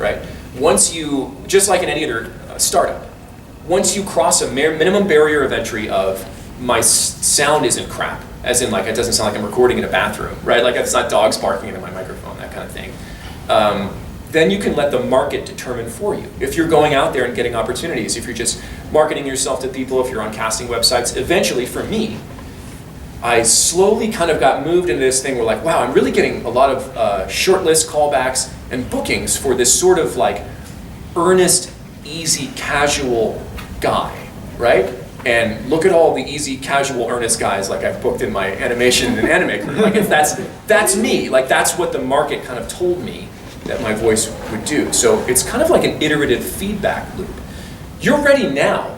right? Once you, just like in any other startup, once you cross a minimum barrier of entry of my sound isn't crap, as in like it doesn't sound like I'm recording in a bathroom, right? Like it's not dogs barking into my microphone, that kind of thing. Then you can let the market determine for you. If you're going out there and getting opportunities, if you're just marketing yourself to people, if you're on casting websites, eventually for me, I slowly kind of got moved into this thing where like, wow, I'm really getting a lot of shortlist callbacks and bookings for this sort of like earnest, easy, casual guy, right? And look at all the easy, casual, earnest guys like I've booked in my animation and anime career. Like if that's me, like that's what the market kind of told me that my voice would do. So it's kind of like an iterative feedback loop. You're ready now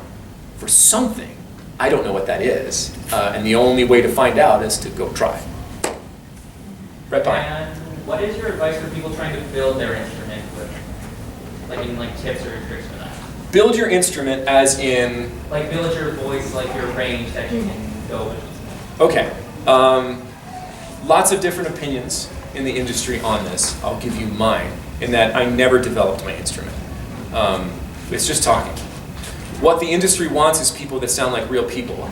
for something. I don't know what that is. And the only way to find out is to go try. Right behind. And what is your advice for people trying to build their instrument with, like any like tips or tricks for that? Build your instrument as in? Like build your voice, like your range that you can go with. Okay. Lots of different opinions in the industry on this. I'll give you mine, in that I never developed my instrument. It's just talking. What the industry wants is people that sound like real people.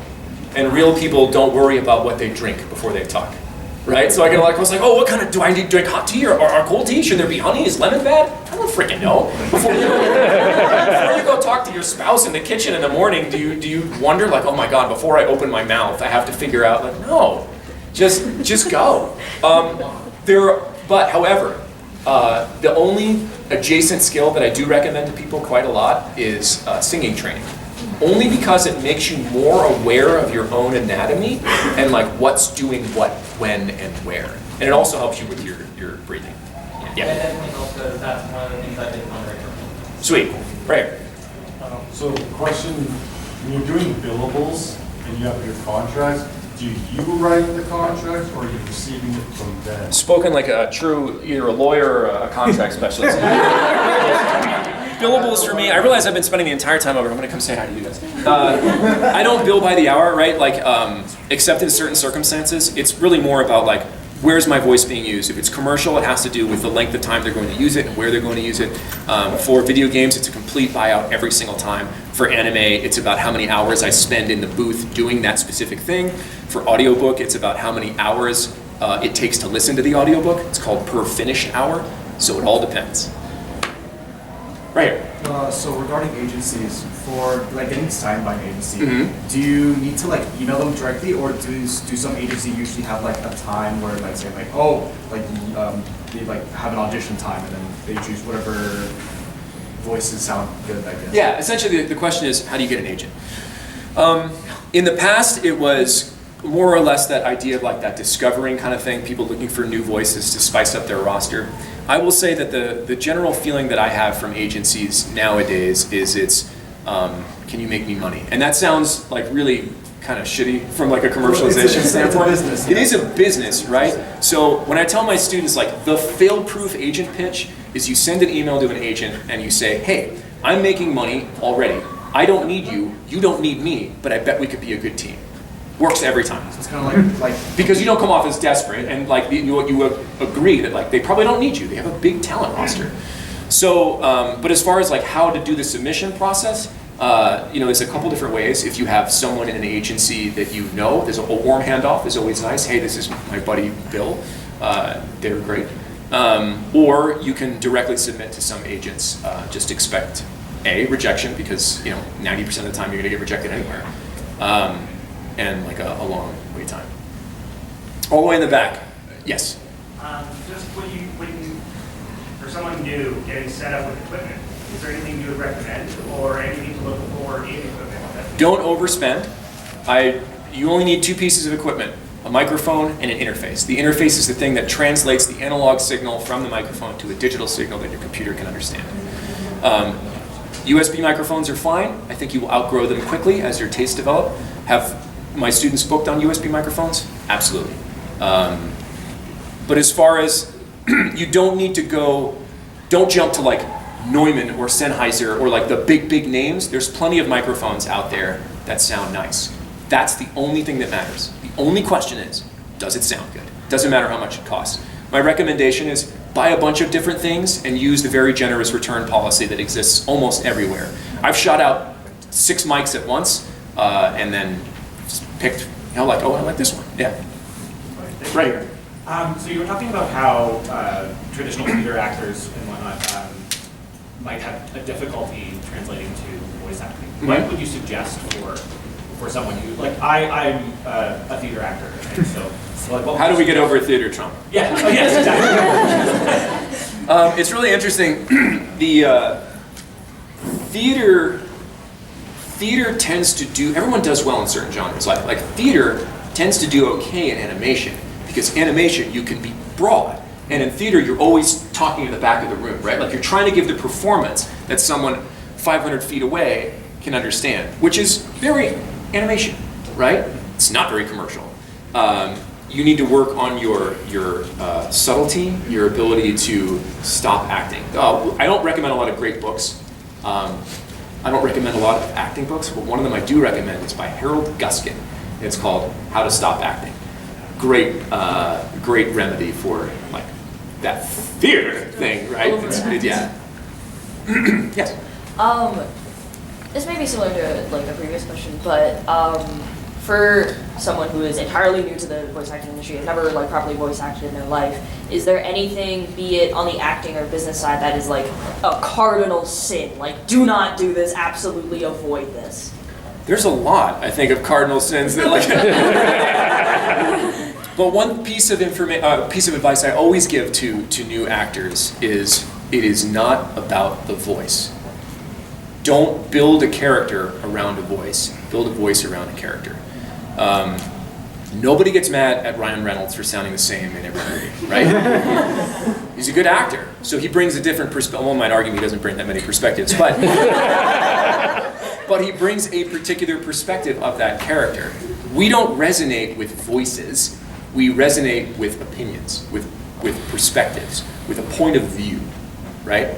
And real people don't worry about what they drink before they talk. Right? So I get a lot of calls like, oh, what kind of, do I need to drink hot tea or cold tea? Should there be honey? Is lemon bad? I don't freaking know. Before you go talk to your spouse in the kitchen in the morning, do you wonder like, oh my God, before I open my mouth, I have to figure out like, no, just go. But however, the only adjacent skill that I do recommend to people quite a lot is singing training. Only because it makes you more aware of your own anatomy and like what's doing what, when, and where. And it also helps you with your breathing. Yeah, that definitely helps because that's one of the things I've been wondering. Sweet. Right. So question, when you're doing billables and you have your contracts, do you write the contracts or are you receiving it from them? Spoken like a true, either a lawyer or a contract specialist. Billables for me, I realize I've been spending the entire time over. I'm going to come say hi to you guys. I don't bill by the hour, right? Like, except in certain circumstances. It's really more about like, where's my voice being used? If it's commercial, it has to do with the length of time they're going to use it and where they're going to use it. For video games, it's a complete buyout every single time. For anime, it's about how many hours I spend in the booth doing that specific thing. For audiobook, it's about how many hours it takes to listen to the audiobook. It's called per finished hour, so it all depends. Right here. So regarding agencies, for like getting signed by an agency, do you need to like email them directly, or do some agencies usually have like a time where like say like, oh, like they like have an audition time and then they choose whatever voices sound good, I guess? Yeah, essentially the question is, how do you get an agent? In the past, it was more or less that idea of like that discovering kind of thing, people looking for new voices to spice up their roster. I will say that the general feeling that I have from agencies nowadays is it's, can you make me money? And that sounds like really kind of shitty from like a commercialization standpoint. It's a business. It is a business, right? So when I tell my students like the fail-proof agent pitch is you send an email to an agent and you say, hey, I'm making money already. I don't need you, you don't need me, but I bet we could be a good team. Works every time. So it's kind of like because you don't come off as desperate, and like you agree that like they probably don't need you. They have a big talent roster. So, but as far as like how to do the submission process, there's a couple different ways. If you have someone in an agency that you know, there's a warm handoff is always nice. Hey, this is my buddy Bill. They're great. Or you can directly submit to some agents. Just expect rejection because 90% of the time you're gonna get rejected anywhere. And like a long wait time. All the way in the back. Yes. Just for someone new getting set up with equipment, is there anything you would recommend or anything to look for in equipment? Don't overspend. You only need two pieces of equipment, a microphone and an interface. The interface is the thing that translates the analog signal from the microphone to a digital signal that your computer can understand. USB microphones are fine. I think you will outgrow them quickly as your tastes develop. Have my students booked on USB microphones? Absolutely. But as far as, you don't need to don't jump to like Neumann or Sennheiser or like the big names. There's plenty of microphones out there that sound nice. That's the only thing that matters. The only question is, does it sound good? Doesn't matter how much it costs. My recommendation is buy a bunch of different things and use the very generous return policy that exists almost everywhere. I've shot out 6 mics at once, and then just picked, like, oh, I like this one. Yeah. Right here. So you were talking about how traditional theater actors and whatnot might have a difficulty translating to voice acting. What would you suggest for someone who, like, I'm a theater actor, and so like, How do we get over theater trauma? Yeah. Oh, yes, exactly. It's really interesting. The theater tends to do. Everyone does well in certain genres. Like theater tends to do okay in animation because animation you can be broad, and in theater you're always talking in the back of the room, right? Like you're trying to give the performance that someone 500 feet away can understand, which is very animation, right? It's not very commercial. You need to work on your subtlety, your ability to stop acting. I don't recommend a lot of great books. I don't recommend a lot of acting books, but one of them I do recommend is by Harold Guskin. It's called How to Stop Acting. Great remedy for like that theater thing, right? Yeah. Yes. This may be similar to like a previous question, but for someone who is entirely new to the voice acting industry, has never like properly voice acted in their life, is there anything, be it on the acting or business side, that is like a cardinal sin? Like, do not do this, absolutely avoid this. There's a lot, I think, of cardinal sins that like. But one piece of advice I always give to new actors is it is not about the voice. Don't build a character around a voice. Build a voice around a character. Nobody gets mad at Ryan Reynolds for sounding the same in every movie, right? He's a good actor, so he brings a different perspective. One might argue he doesn't bring that many perspectives, but but he brings a particular perspective of that character. We don't resonate with voices. We resonate with opinions, with perspectives, with a point of view, right?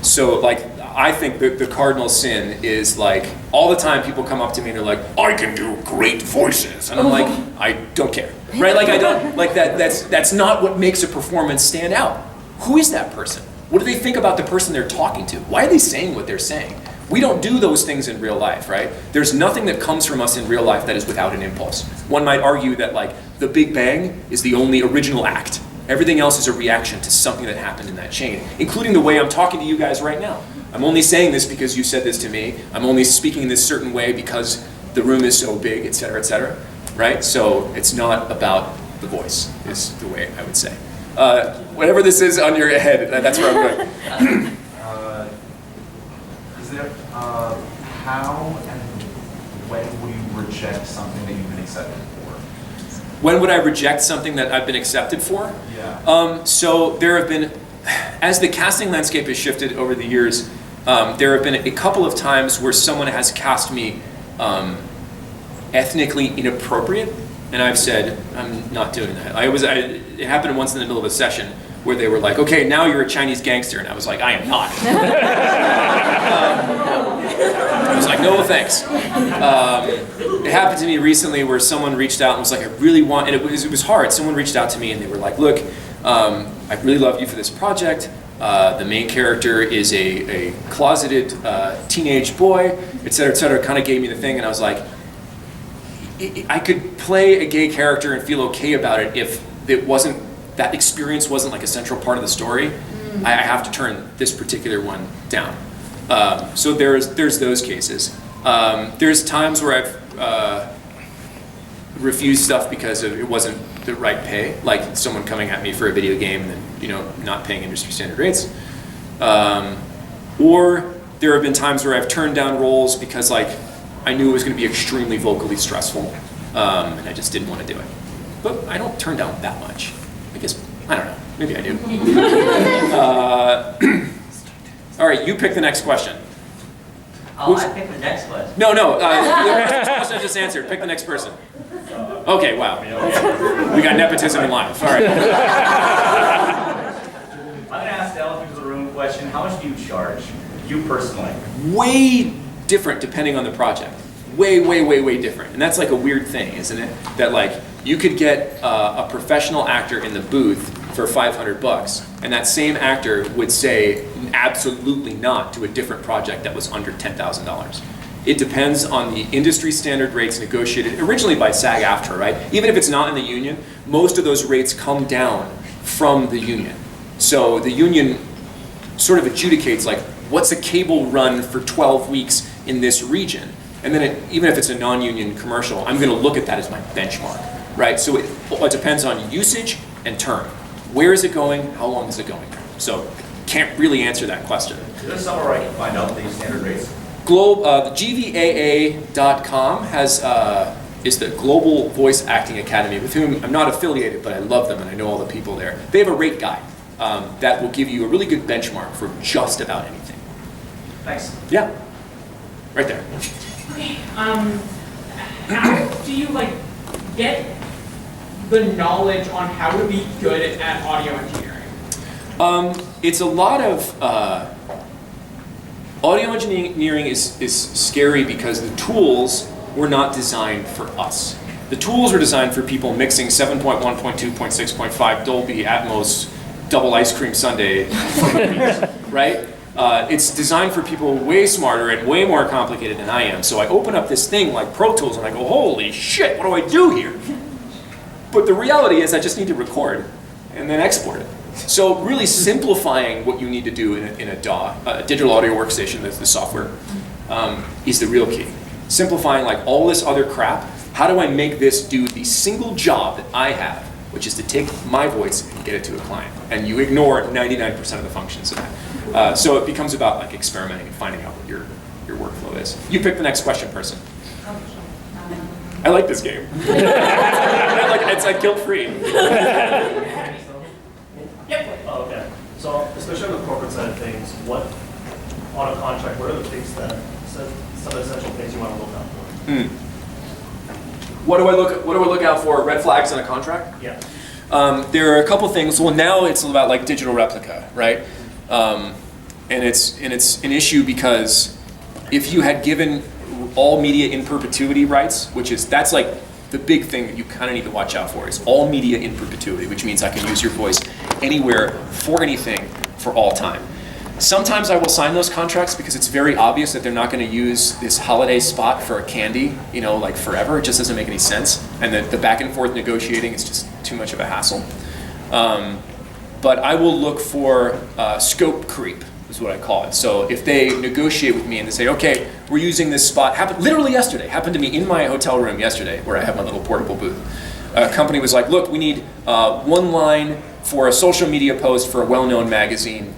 So like, I think the cardinal sin is like, all the time people come up to me and they're like, I can do great voices. And I'm like, I don't care, right? Like I don't, like that's not what makes a performance stand out. Who is that person? What do they think about the person they're talking to? Why are they saying what they're saying? We don't do those things in real life, right? There's nothing that comes from us in real life that is without an impulse. One might argue that like the Big Bang is the only original act. Everything else is a reaction to something that happened in that chain, including the way I'm talking to you guys right now. I'm only saying this because you said this to me. I'm only speaking in this certain way because the room is so big, et cetera, right? So it's not about the voice, is the way I would say. Whatever this is on your head, that's where I'm going. Is there, how and when will you reject something that you've been accepted for? When would I reject something that I've been accepted for? Yeah. So there have been, as the casting landscape has shifted over the years, there have been a couple of times where someone has cast me ethnically inappropriate, and I've said, I'm not doing that. It happened once in the middle of a session where they were like, okay, now you're a Chinese gangster, and I was like, I am not. I was like, no thanks. It happened to me recently where someone reached out and was like, I really want, and it was hard. Someone reached out to me and they were like, look, I really love you for this project. The main character is a closeted teenage boy, et cetera, kind of gave me the thing, and I was like, I could play a gay character and feel okay about it if that experience wasn't like a central part of the story. I have to turn this particular one down. So there's those cases. There's times where I've refused stuff because it wasn't the right pay, like someone coming at me for a video game and not paying industry standard rates. Or there have been times where I've turned down roles because like I knew it was going to be extremely vocally stressful, and I just didn't want to do it. But I don't turn down that much. I guess, I don't know, maybe I do. All right, you pick the next question. Oh, I picked the next question. No, the question I just answered. Pick the next person. Okay, wow. We got nepotism in life. All right. I'm going to ask the elephant in the room question. How much do you charge, you personally? Way different depending on the project. Way different. And that's like a weird thing, isn't it? That like you could get a professional actor in the booth for $500, and that same actor would say absolutely not to a different project that was under $10,000. It depends on the industry standard rates negotiated originally by SAG-AFTRA, right? Even if it's not in the union, most of those rates come down from the union. So the union sort of adjudicates like, what's a cable run for 12 weeks in this region? And then even if it's a non-union commercial, I'm gonna look at that as my benchmark, right? So it depends on usage and term. Where is it going? How long is it going? So can't really answer that question. Is there somewhere where I can find out these standard rates? The GVAA.com is the Global Voice Acting Academy, with whom I'm not affiliated, but I love them and I know all the people there. They have a rate guide that will give you a really good benchmark for just about anything. Thanks. Yeah, right there. Okay, how do you like get the knowledge on how to be good at audio engineering? It's a lot of audio engineering is scary because the tools were not designed for us. The tools were designed for people mixing 7.1.2.6.5 Dolby Atmos double ice cream sundae, right? It's designed for people way smarter and way more complicated than I am. So I open up this thing like Pro Tools and I go, holy shit, what do I do here? But the reality is I just need to record and then export it. So really simplifying what you need to do in a DAW, a digital audio workstation, the software, is the real key. Simplifying like all this other crap, how do I make this do the single job that I have, which is to take my voice and get it to a client. And you ignore 99% of the functions of that. So it becomes about like experimenting and finding out what your workflow is. You pick the next question, person. I like this game. It's like guilt-free. Oh, okay. So, especially on the corporate side of things, what on a contract, what are the things that some of the essential things you want to look out for? What do I look out for? Red flags on a contract? Yeah. There are a couple things. Well, now it's about like digital replica, right? And it's an issue because if you had given all media in perpetuity rights, that's like the big thing that you kind of need to watch out for, is all media in perpetuity, which means I can use your voice anywhere for anything for all time. Sometimes I will sign those contracts because it's very obvious that they're not going to use this holiday spot for a candy, like forever. It just doesn't make any sense. And the back and forth negotiating is just too much of a hassle. But I will look for scope creep, is what I call it. So if they negotiate with me and they say, okay, we're using this spot, happened to me in my hotel room yesterday where I have my little portable booth. A company was like, look, we need one line for a social media post for a well-known magazine.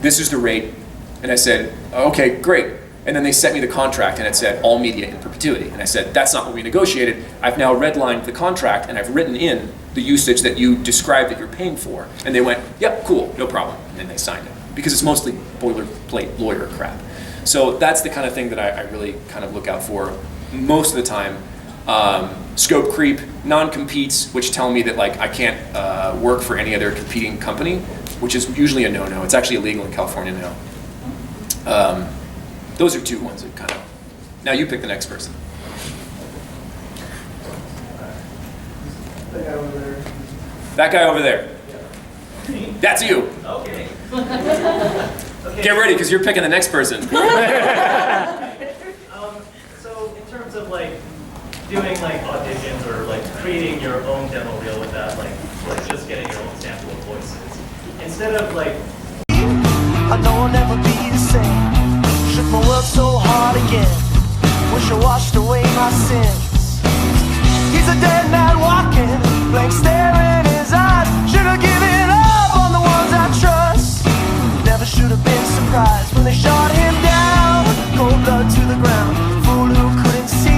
This is the rate. And I said, okay, great. And then they sent me the contract and it said all media in perpetuity. And I said, that's not what we negotiated. I've now redlined the contract and I've written in the usage that you described that you're paying for. And they went, yep, cool, no problem. And then they signed it. Because it's mostly boilerplate lawyer crap. So that's the kind of thing that I really kind of look out for most of the time. Scope creep, non-competes, which tell me that like I can't work for any other competing company, which is usually a no-no. It's actually illegal in California now. Those are two ones that kind of. Now you pick the next person. That guy over there. That guy over there. Yeah. That's you. Okay. Get ready, because you're picking the next person. So in terms of like doing like auditions or like creating your own demo reel with that, like just getting your own sample of voices, instead of like. I know I'll never be the same. Shook my world so hard again. Wish I washed away my sins. He's a dead man walking, blank stare in his eyes. Should've given up on the ones I trust. Never should've been surprised when they shot